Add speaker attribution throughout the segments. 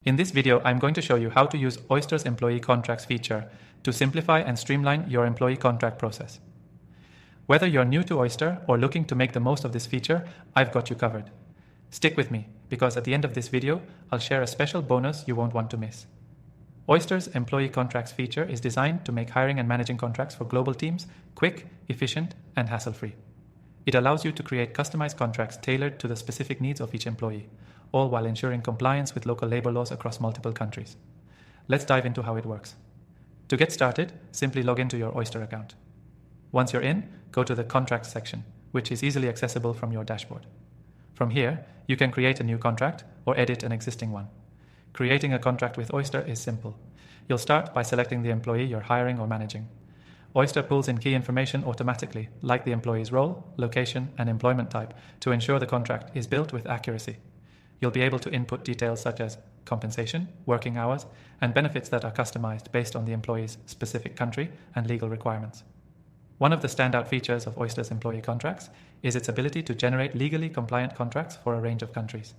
Speaker 1: In this video, I'm going to show you how to use Oyster's employee contracts feature to simplify and streamline your employee contract process. Whether you're new to Oyster or looking to make the most of this feature, I've got you covered. Stick with me, because at the end of this video, I'll share a special bonus you won't want to miss. Oyster's employee contracts feature is designed to make hiring and managing contracts for global teams quick, efficient, and hassle-free. It allows you to create customized contracts tailored to the specific needs of each employee, all while ensuring compliance with local labor laws across multiple countries. Let's dive into how it works. To get started, simply log into your Oyster account. Once you're in, go to the Contracts section, which is easily accessible from your dashboard. From here, you can create a new contract or edit an existing one. Creating a contract with Oyster is simple. You'll start by selecting the employee you're hiring or managing. Oyster pulls in key information automatically, like the employee's role, location, and employment type, to ensure the contract is built with accuracy. You'll be able to input details such as compensation, working hours, and benefits that are customized based on the employee's specific country and legal requirements. One of the standout features of Oyster's employee contracts is its ability to generate legally compliant contracts for a range of countries.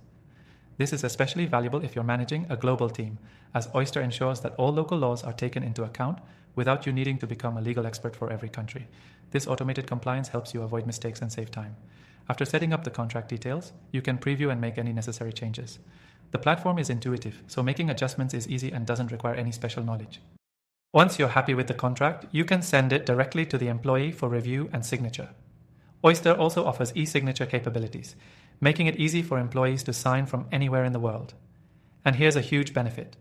Speaker 1: This is especially valuable if you're managing a global team, as Oyster ensures that all local laws are taken into account without you needing to become a legal expert for every country. This automated compliance helps you avoid mistakes and save time. After setting up the contract details, you can preview and make any necessary changes. The platform is intuitive, so making adjustments is easy and doesn't require any special knowledge. Once you're happy with the contract, you can send it directly to the employee for review and signature. Oyster also offers e-signature capabilities, making it easy for employees to sign from anywhere in the world. And here's a huge benefit.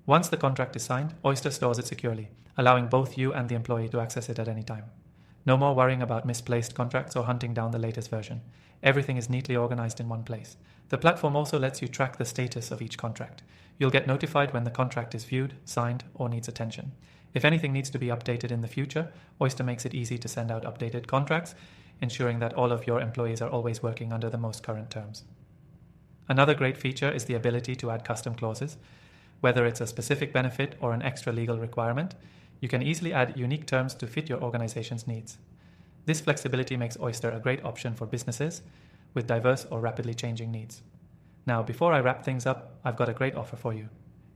Speaker 1: Once the contract is signed, Oyster stores it securely, allowing both you and the employee to access it at any time. No more worrying about misplaced contracts or hunting down the latest version. Everything is neatly organized in one place. The platform also lets you track the status of each contract. You'll get notified when the contract is viewed, signed, or needs attention. If anything needs to be updated in the future, Oyster makes it easy to send out updated contracts, ensuring that all of your employees are always working under the most current terms. Another great feature is the ability to add custom clauses. Whether it's a specific benefit or an extra legal requirement, you can easily add unique terms to fit your organization's needs. This flexibility makes Oyster a great option for businesses with diverse or rapidly changing needs. Now, before I wrap things up, I've got a great offer for you.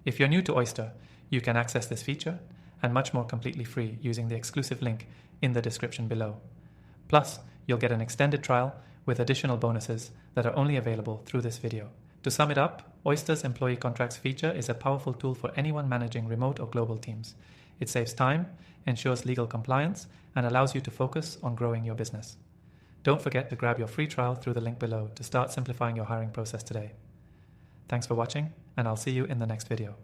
Speaker 1: If you're new to Oyster, you can access this feature and much more completely free using the exclusive link in the description below. Plus, you'll get an extended trial with additional bonuses that are only available through this video. To sum it up, Oyster's employee contracts feature is a powerful tool for anyone managing remote or global teams. It saves time, ensures legal compliance, and allows you to focus on growing your business. Don't forget to grab your free trial through the link below to start simplifying your hiring process today. Thanks for watching, and I'll see you in the next video.